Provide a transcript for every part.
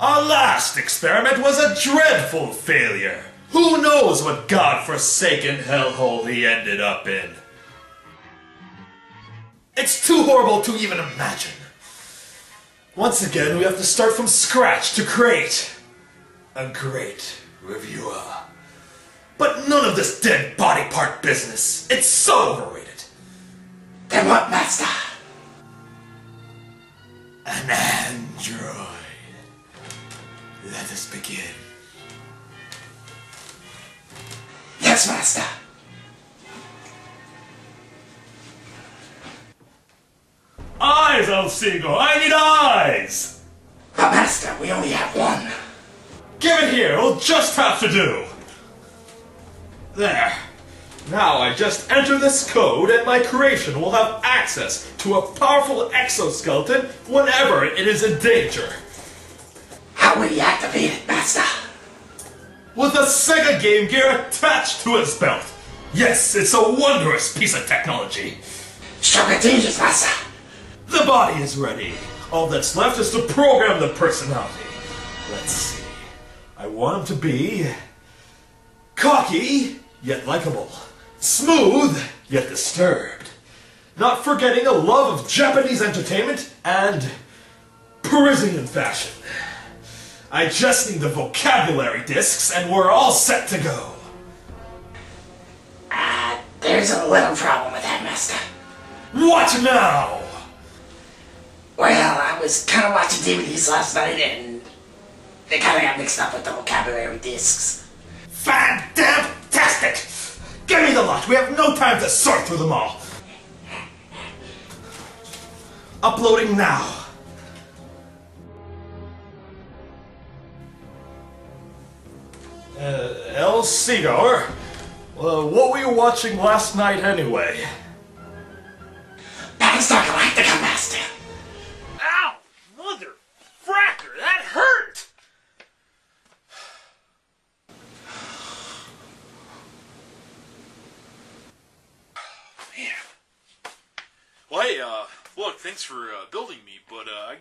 Our last experiment was a dreadful failure. Who knows what god-forsaken hellhole he ended up in? It's too horrible to even imagine. Once again, we have to start from scratch to create a great reviewer. But none of this dead body part business. It's so overrated. Then what, Master? An android. Let us begin. Yes, Master. Eyes, El Seagull! I need eyes! But Master, we only have one. Give it here, it'll just have to do. There. Now I just enter this code and my creation will have access to a powerful exoskeleton whenever it is in danger. How will he activate it, Master? With a Sega Game Gear attached to his belt. Yes, it's a wondrous piece of technology. Show continues, Master. The body is ready. All that's left is to program the personality. Let's see. I want him to be cocky, yet likable. Smooth, yet disturbed. Not forgetting a love of Japanese entertainment and Parisian fashion. I just need the vocabulary discs and we're all set to go. There's a little problem with that, Master. What now? Well, I was kind of watching DVDs last night and they kind of got mixed up with the vocabulary discs. Fantastic! Give me the lot. We have no time to sort through them all. Uploading now. El Seagull, what were you watching last night anyway? Battlestar Galactica, Master. Ow! Mother fracker, that hurt! Man. Well, hey, look, thanks for building me, but I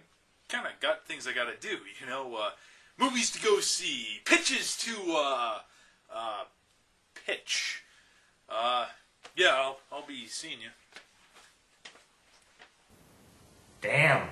kind of got things I gotta do, you know, movies to go see, pitches to, pitch. Yeah, I'll be seeing you. Damn.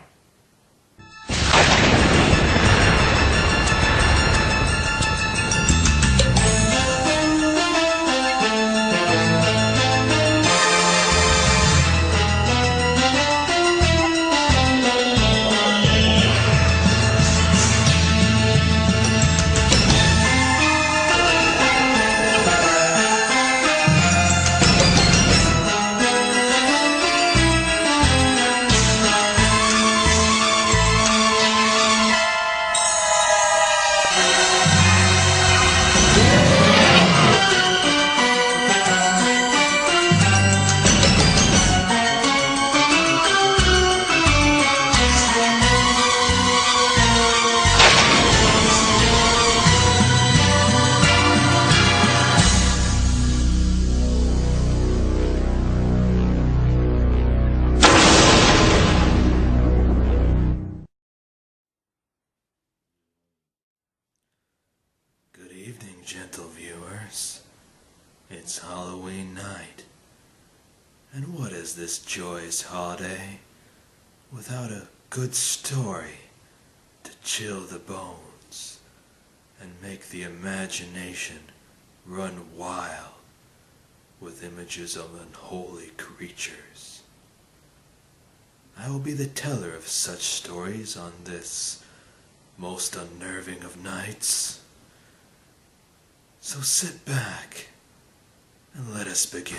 Good evening, gentle viewers. It's Halloween night. And what is this joyous holiday without a good story to chill the bones and make the imagination run wild with images of unholy creatures? I will be the teller of such stories on this most unnerving of nights. So sit back and let us begin.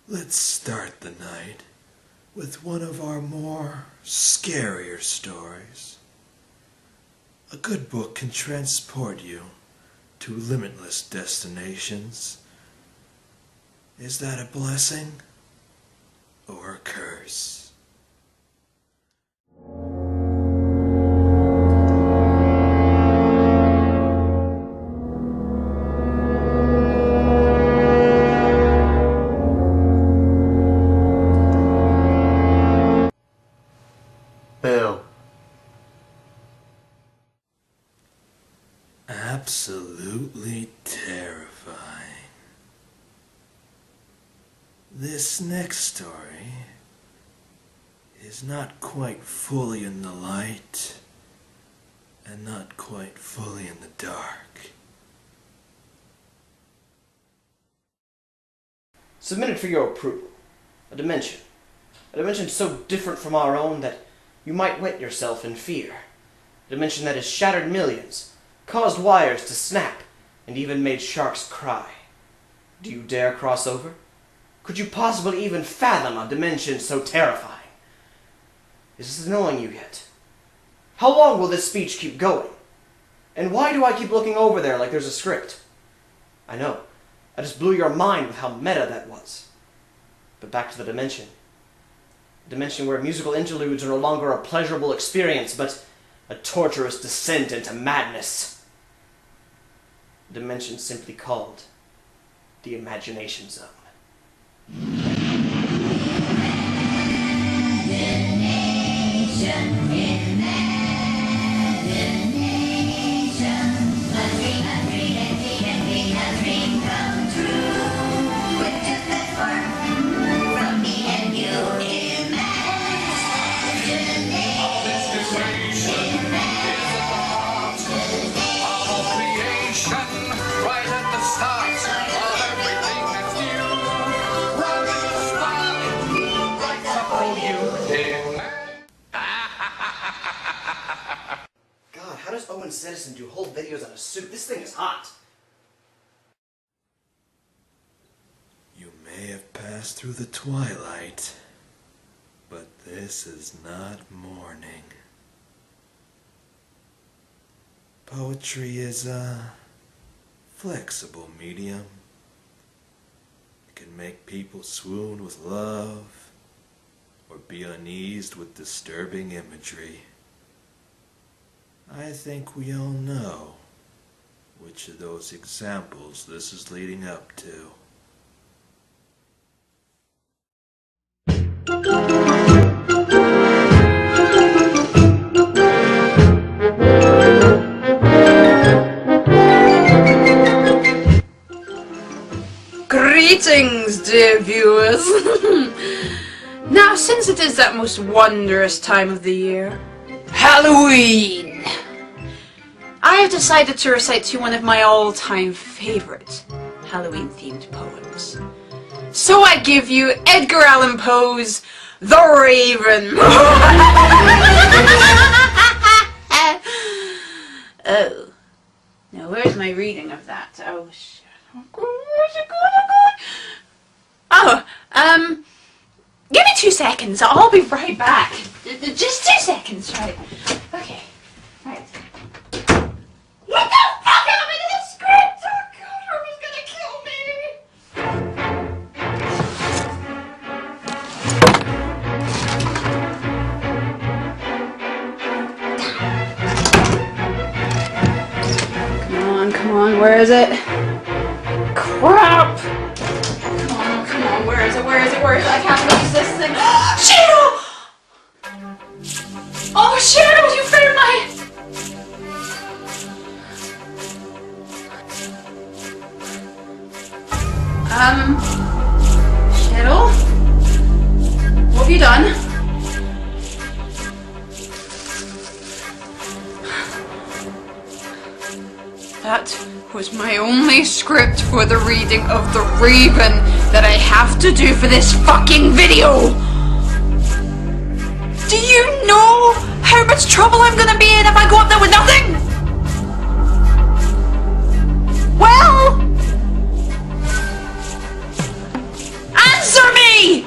Let's start the night with one of our more scarier stories. A good book can transport you to limitless destinations. Is that a blessing or a curse? This next story is not quite fully in the light and not quite fully in the dark. Submitted for your approval. A dimension. A dimension so different from our own that you might wet yourself in fear. A dimension that has shattered millions, caused wires to snap, and even made sharks cry. Do you dare cross over? Could you possibly even fathom a dimension so terrifying? Is this annoying you yet? How long will this speech keep going? And why do I keep looking over there like there's a script? I know, I just blew your mind with how meta that was. But back to the dimension. A dimension where musical interludes are no longer a pleasurable experience, but a torturous descent into madness. A dimension simply called the Imagination Zone. Citizen do whole videos on a suit. This thing is hot. You may have passed through the twilight, but this is not morning. Poetry is a flexible medium. It can make people swoon with love or be uneased with disturbing imagery. I think we all know which of those examples this is leading up to. Greetings, dear viewers! Now, since it is that most wondrous time of the year, Halloween! I have decided to recite to you one of my all-time favorite Halloween-themed poems. So I give you Edgar Allan Poe's The Raven! Oh. Now where's my reading of that? Oh shit. Oh god, where's it going? Oh, give me 2 seconds, I'll be right back. Just 2 seconds, right? Okay, right. What the fuck happened to the script? Oh god, Herman's gonna kill me! Come on, where is it? Crap! Come on, where is it? I can't lose this thing. Shadow! Oh, Shadow, you found my... Shadow? What have you done? That was my only script for the reading of The Raven that I have to do for this fucking video! Do you know how much trouble I'm gonna be in if I go up there with nothing? Well... answer me!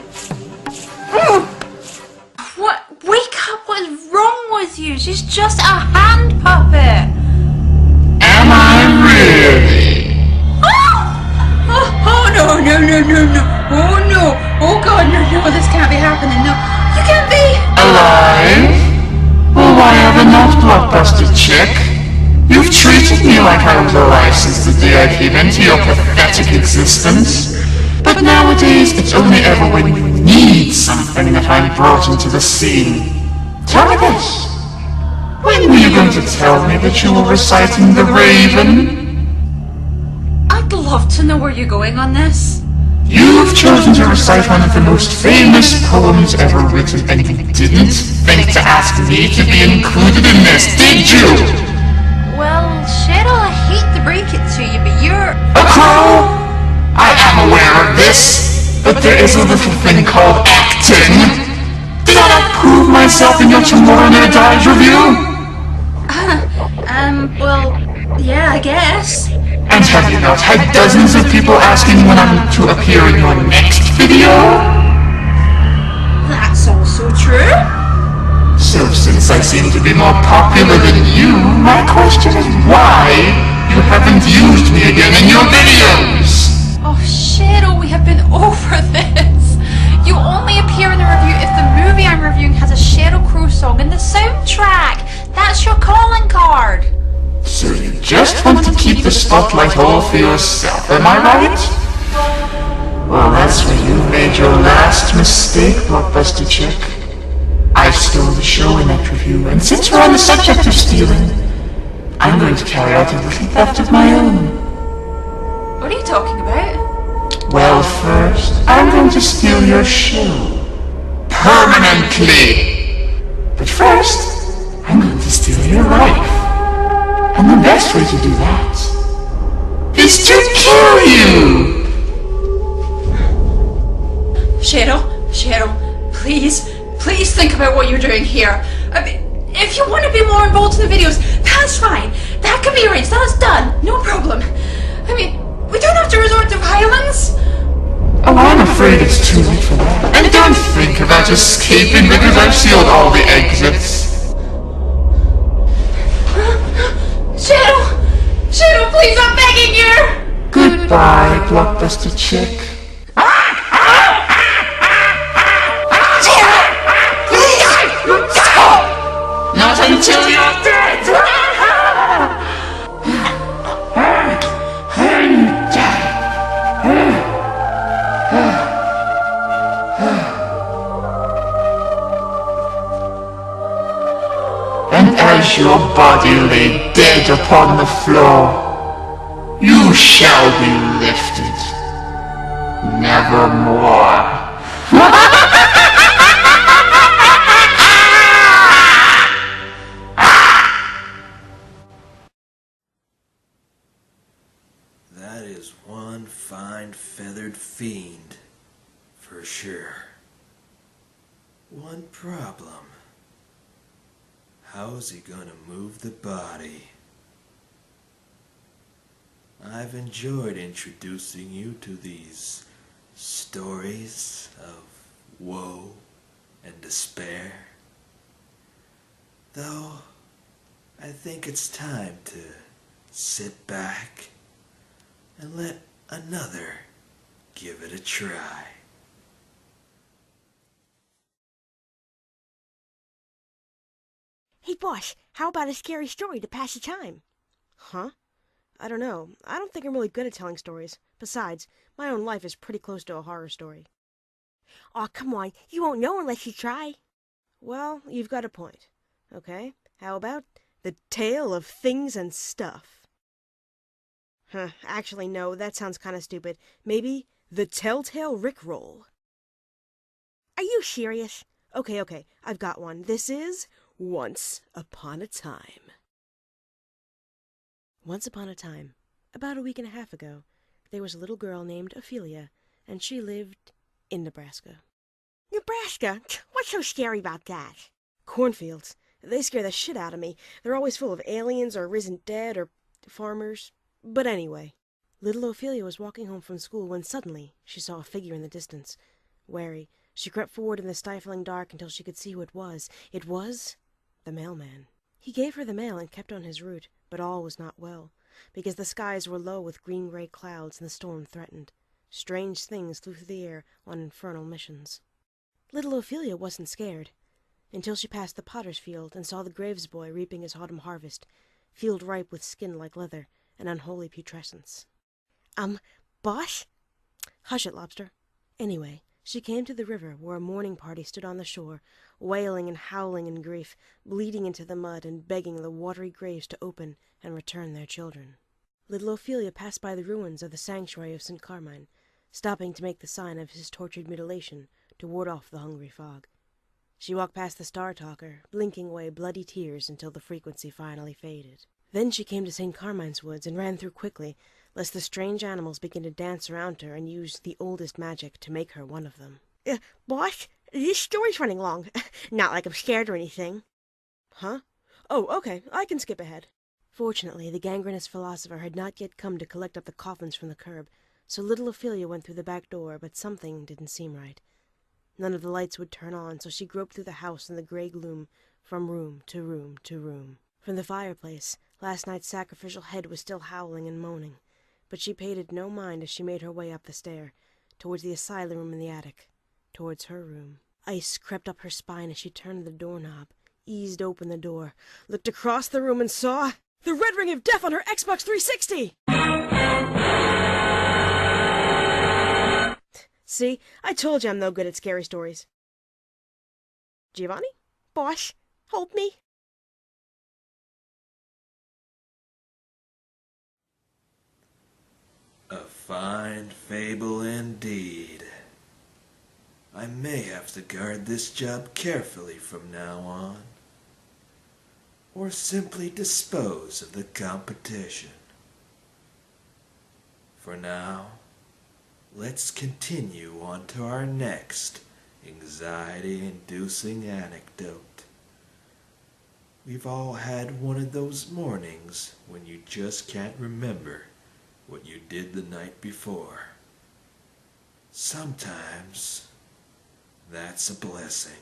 What? Wake up, what is wrong with you? She's just a hand puppet! Am I really? Oh no. Oh no. Oh god, no, this can't be happening. No, you can't be Alive? Oh, why ever not, blockbuster chick? You've treated me like I was alive since the day I came into your pathetic existence. But nowadays, it's only ever when you need something that I'm brought into the scene. Tell me this. When were you going to tell me that you were reciting The Raven? I'd love to know where you're going on this. You've chosen to recite one of the most famous poems ever written, and you didn't think to ask me to be included in this, did you? Well, Cheryl, I hate to break it to you, but you're... A crow? I am aware of this, but there is a little thing called acting. Did I not prove myself in your Tomorrow Never Dies review? Well, yeah, I guess. And have you not had dozens of people asking when I'm to appear in your next video? That's also true. So since I seem to be more popular than you, my question is why you haven't used me again in your videos? Oh, Cheryl, we have been over this. You only appear in a review if the movie I'm reviewing has a Sheryl Crow song in the soundtrack. That's your calling card. So you just want to keep the spotlight all for yourself, am I right? Well, that's where you made your last mistake, Blockbuster Chick. I stole the show in that review, and since we're on the subject of stealing, I'm going to carry out a little theft of my own. What are you talking about? Well, first, I'm going to steal your show. Permanently! But first, I'm going to steal your life. And the best way to do that is to kill you! Cheryl, please think about what you're doing here. I mean, if you want to be more involved in the videos, that's fine. That can be arranged, that's done, no problem. I mean, we don't have to resort to violence. Oh, I'm afraid it's too late for that. And don't think about escaping because I've sealed all the exits. Cheryl, please, I'm begging you! Goodbye, Blockbuster Chick. Not until you're dead! And as your body lay dead upon the floor, you shall be lifted. Nevermore. That is one fine feathered fiend, for sure. One problem. How's he gonna move the body? I've enjoyed introducing you to these stories of woe and despair. Though, I think it's time to sit back and let another give it a try. Hey, boss, how about a scary story to pass the time? Huh? I don't know. I don't think I'm really good at telling stories. Besides, my own life is pretty close to a horror story. Aw, come on. You won't know unless you try. Well, you've got a point. Okay, how about The Tale of Things and Stuff? Actually, no, that sounds kind of stupid. Maybe The Telltale Rickroll. Are you serious? Okay, I've got one. This is Once Upon a Time. Once upon a time, about a week and a half ago, there was a little girl named Ophelia, and she lived in Nebraska. Nebraska? What's so scary about that? Cornfields. They scare the shit out of me. They're always full of aliens or risen dead or farmers. But anyway, little Ophelia was walking home from school when suddenly she saw a figure in the distance. Wary, she crept forward in the stifling dark until she could see who it was. It was the mailman. He gave her the mail and kept on his route, but all was not well, because the skies were low with green-gray clouds and the storm threatened. Strange things flew through the air on infernal missions. Little Ophelia wasn't scared, until she passed the potter's field and saw the graves boy reaping his autumn harvest, field ripe with skin like leather and unholy putrescence. Boss? Hush it, Lobster. Anyway, she came to the river where a mourning party stood on the shore, wailing and howling in grief, bleeding into the mud and begging the watery graves to open and return their children. Little Ophelia passed by the ruins of the sanctuary of St. Carmine, stopping to make the sign of his tortured mutilation to ward off the hungry fog. She walked past the Star Talker, blinking away bloody tears until the frequency finally faded. Then she came to St. Carmine's Woods and ran through quickly, lest the strange animals begin to dance around her and use the oldest magic to make her one of them. Boss, this story's running long. Not like I'm scared or anything. Huh? Oh, okay, I can skip ahead. Fortunately, the gangrenous philosopher had not yet come to collect up the coffins from the curb, so little Ophelia went through the back door, but something didn't seem right. None of the lights would turn on, so she groped through the house in the gray gloom, from room to room to room. From the fireplace, last night's sacrificial head was still howling and moaning, but she paid it no mind as she made her way up the stair, towards the asylum room in the attic, towards her room. Ice crept up her spine as she turned the doorknob, eased open the door, looked across the room and saw the red ring of death on her Xbox 360! See, I told you I'm no good at scary stories. Giovanni? Boss? Hold me? A fine fable indeed. I may have to guard this job carefully from now on, or simply dispose of the competition. For now, let's continue on to our next anxiety-inducing anecdote. We've all had one of those mornings when you just can't remember what you did the night before. Sometimes, that's a blessing.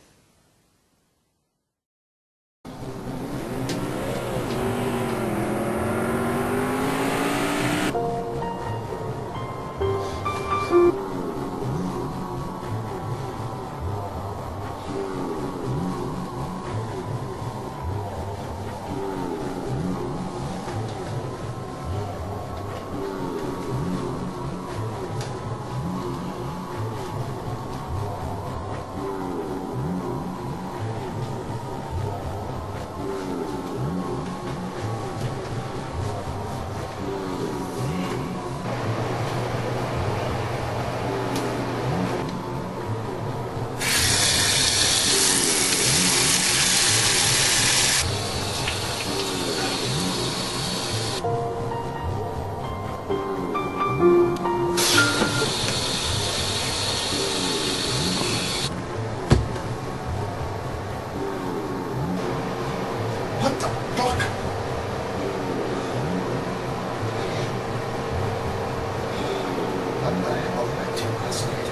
What the fuck? What the hell did I do last night?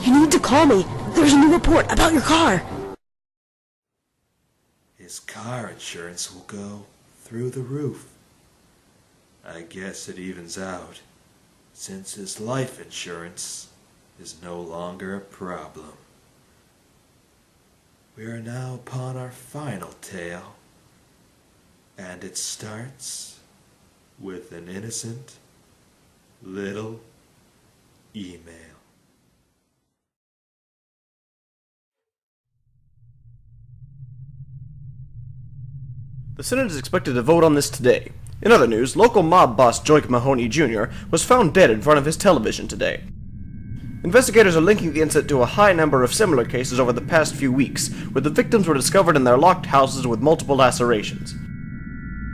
You need to call me. There's a new report about your car. His car insurance will go through the roof. I guess it evens out, since his life insurance is no longer a problem. We are now upon our final tale, and it starts with an innocent little email. The Senate is expected to vote on this today. In other news, local mob boss Joik Mahoney Jr. was found dead in front of his television today. Investigators are linking the incident to a high number of similar cases over the past few weeks, where the victims were discovered in their locked houses with multiple lacerations.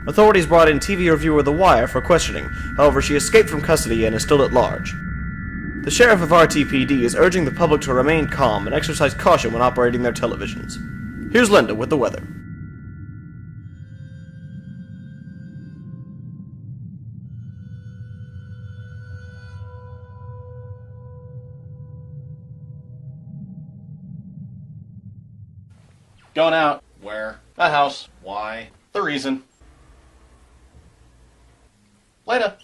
Authorities brought in TV reviewer The Wire for questioning, however she escaped from custody and is still at large. The sheriff of RTPD is urging the public to remain calm and exercise caution when operating their televisions. Here's Linda with the weather. Going out. Where? The house. Why? The reason. Later.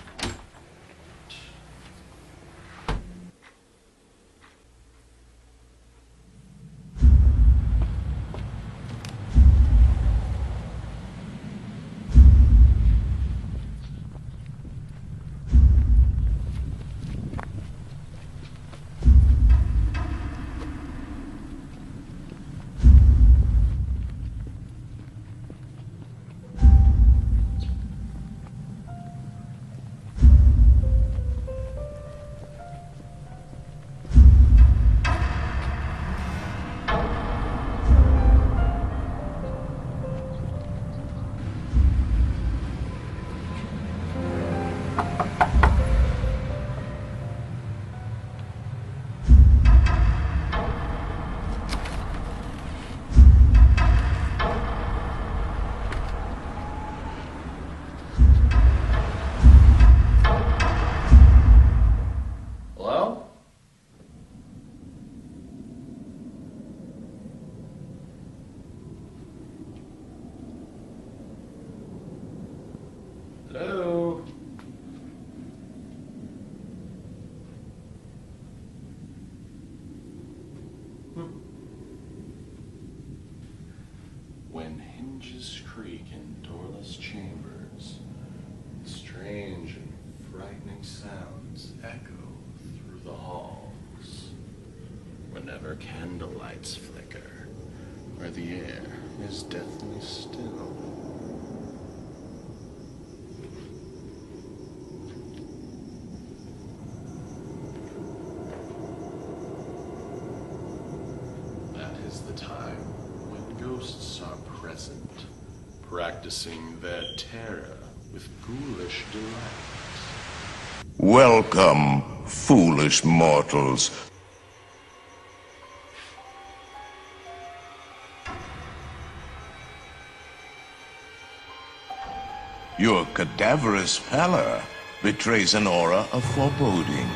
Hello? When hinges creak in doorless chambers, strange and frightening sounds echo through the halls. Whenever candle lights flicker, where the air is deathly still. Is the time when ghosts are present, practicing their terror with ghoulish delight. Welcome, foolish mortals. Your cadaverous pallor betrays an aura of foreboding.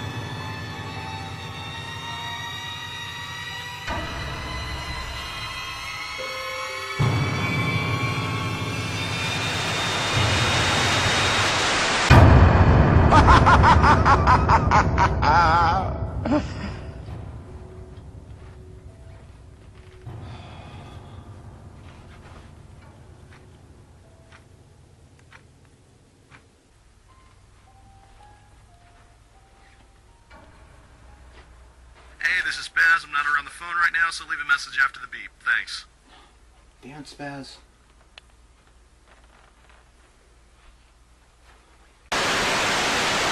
Hey, this is Spaz. I'm not around the phone right now, so leave a message after the beep. Thanks. Damn, Spaz.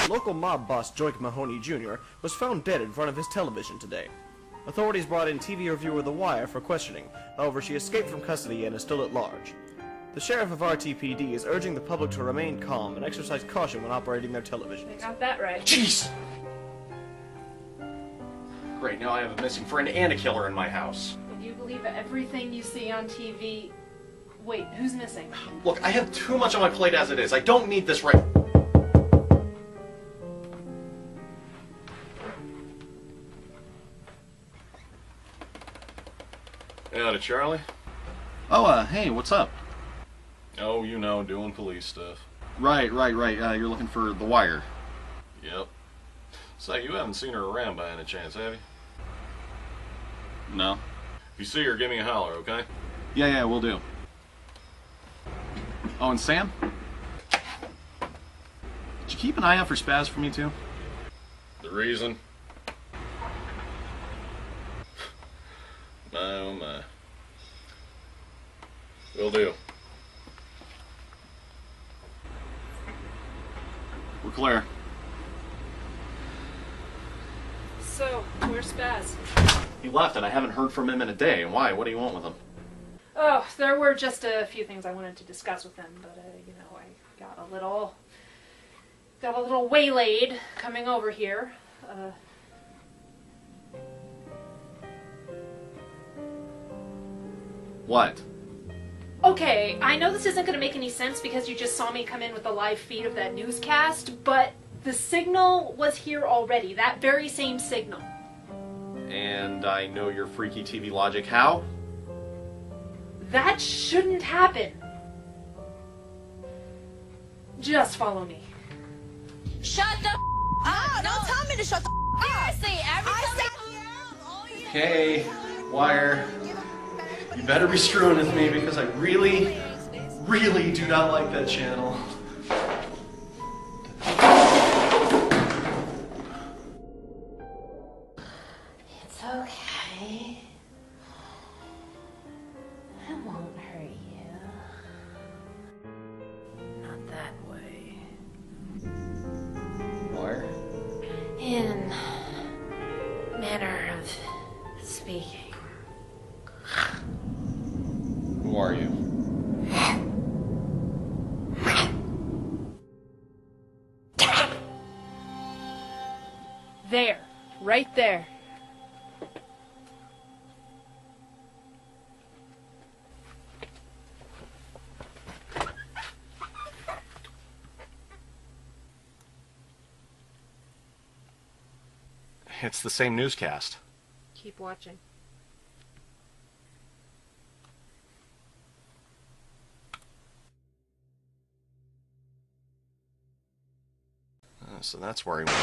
Local mob boss Joik Mahoney Jr. was found dead in front of his television today. Authorities brought in TV reviewer The Wire for questioning. However, she escaped from custody and is still at large. The sheriff of RTPD is urging the public to remain calm and exercise caution when operating their televisions. They got that right. Jeez! Great, now I have a missing friend and a killer in my house. Would you believe everything you see on TV? Wait, who's missing? Look, I have too much on my plate as it is. I don't need this right... Howdy, Charlie. Oh, hey, what's up? Oh, you know, doing police stuff. Right. You're looking for The Wire. Yep. Say, you haven't seen her around by any chance, have you? No. If you see her, give me a holler, okay? Yeah, we'll do. Oh, and Sam? Did you keep an eye out for Spaz for me, too? The reason? My, oh my. Will do. We're clear. So, where's Spaz? He left and I haven't heard from him in a day. Why? What do you want with him? Oh, there were just a few things I wanted to discuss with him, but you know, I got a little waylaid coming over here. What? Okay, I know this isn't going to make any sense because you just saw me come in with the live feed of that newscast, but the signal was here already. That very same signal. And I know your freaky TV logic. How? That shouldn't happen. Just follow me. Shut the up! Don't tell me to shut the up! Seriously, every time Hey, Wire. You better be screwing with me because I really, really do not like that channel. It's okay. I won't hurt you. Not that way. Wire? In manner of speaking. Who are you? There. Right there. It's the same newscast. Keep watching. So that's where he went.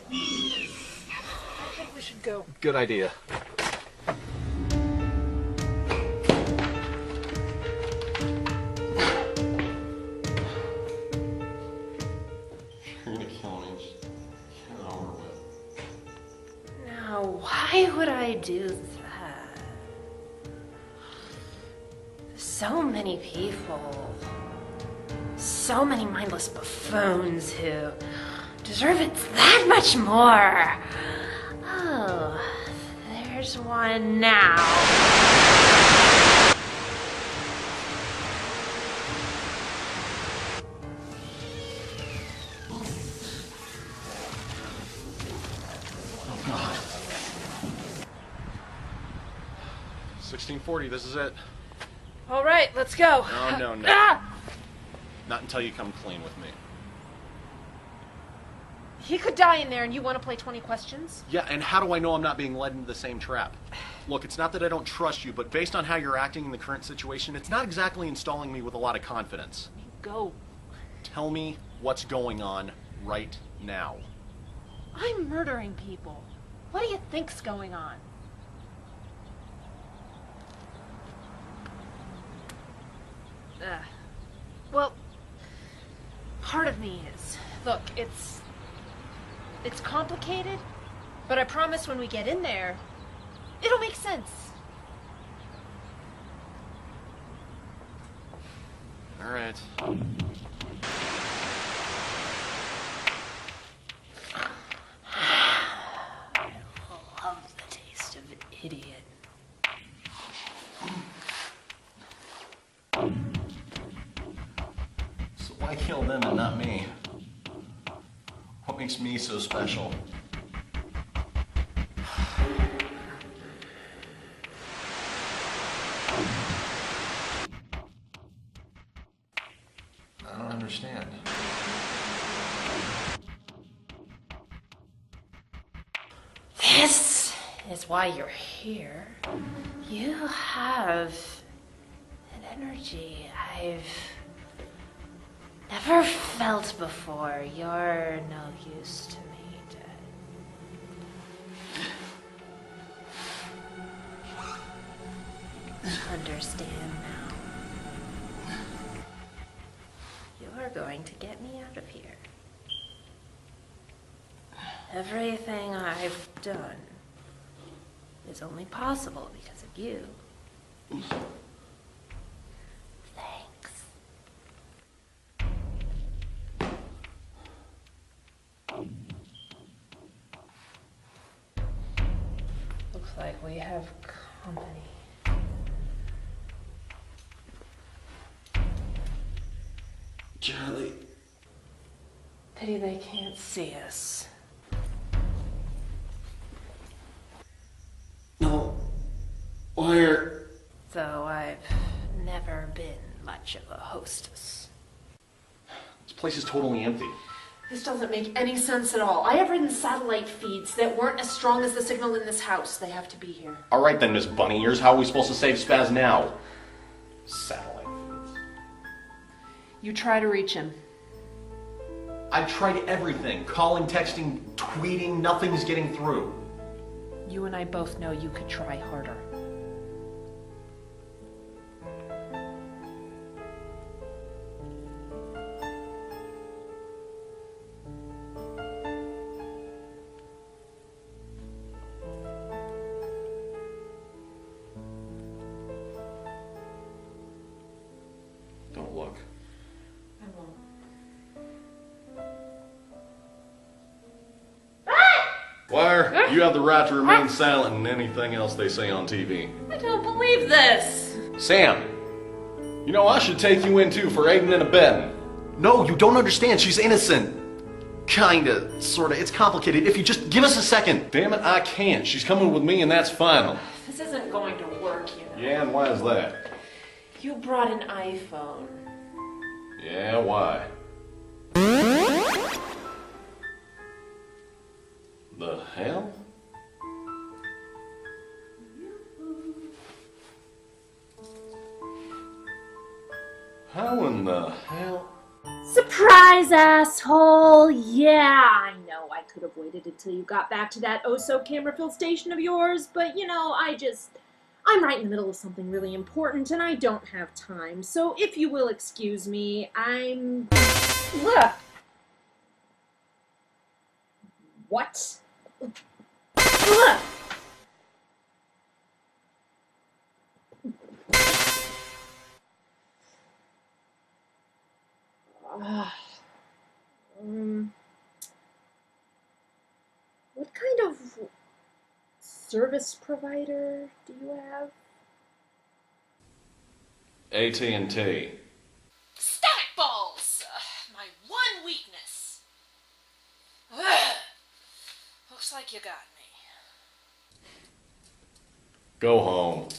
I think we should go. Good idea. You're gonna kill me. Just get it over with. Now, why would I do that? So many people, so many mindless buffoons who deserve it that much more. Oh, there's one now. Oh God. 1640, this is it. All right, let's go. No. Ah! Not until you come clean with me. He could die in there, and you want to play 20 questions? Yeah, and how do I know I'm not being led into the same trap? Look, it's not that I don't trust you, but based on how you're acting in the current situation, it's not exactly installing me with a lot of confidence. Go. Tell me what's going on right now. I'm murdering people. What do you think's going on? Well, part of me is. Look, it's complicated, but I promise when we get in there, it'll make sense. All right. I love the taste of an idiot. So why kill them and not me? What makes me so special? I don't understand. This is why you're here. You have an energy I've never felt before. You're no use to me, Dad. Understand now. You're going to get me out of here. Everything I've done is only possible because of you. Thanks. Looks like we have company. Charlie. Pity they can't see us. No. Wire. Though I've never been much of a hostess. place is totally empty. This doesn't make any sense at all. I have ridden satellite feeds that weren't as strong as the signal in this house. They have to be here. All right then, Miss Bunny Ears, how are we supposed to save Spaz now? Satellite feeds. You try to reach him. I've tried everything. Calling, texting, tweeting, nothing's getting through. You and I both know you could try harder. Don't look. I won't. Wire, you have the right to remain silent in anything else they say on TV. I don't believe this. Sam! You know, I should take you in too for aiding and abetting. No, you don't understand. She's innocent. Kinda, sorta. It's complicated. If you just give us a second. Damn it, I can't. She's coming with me and that's final. This isn't going to work, you know. Yeah, and why is that? You brought an iPhone. Yeah, why? The hell? How in the hell? Surprise, asshole! Yeah, I know I could have waited until you got back to that oh-so-camera-filled station of yours, but, you know, I'm right in the middle of something really important, and I don't have time. So if you will excuse me, Ugh. What? Ugh. What kind of service provider do you have? AT&T. Static balls! My one weakness. Looks like you got me. Go home.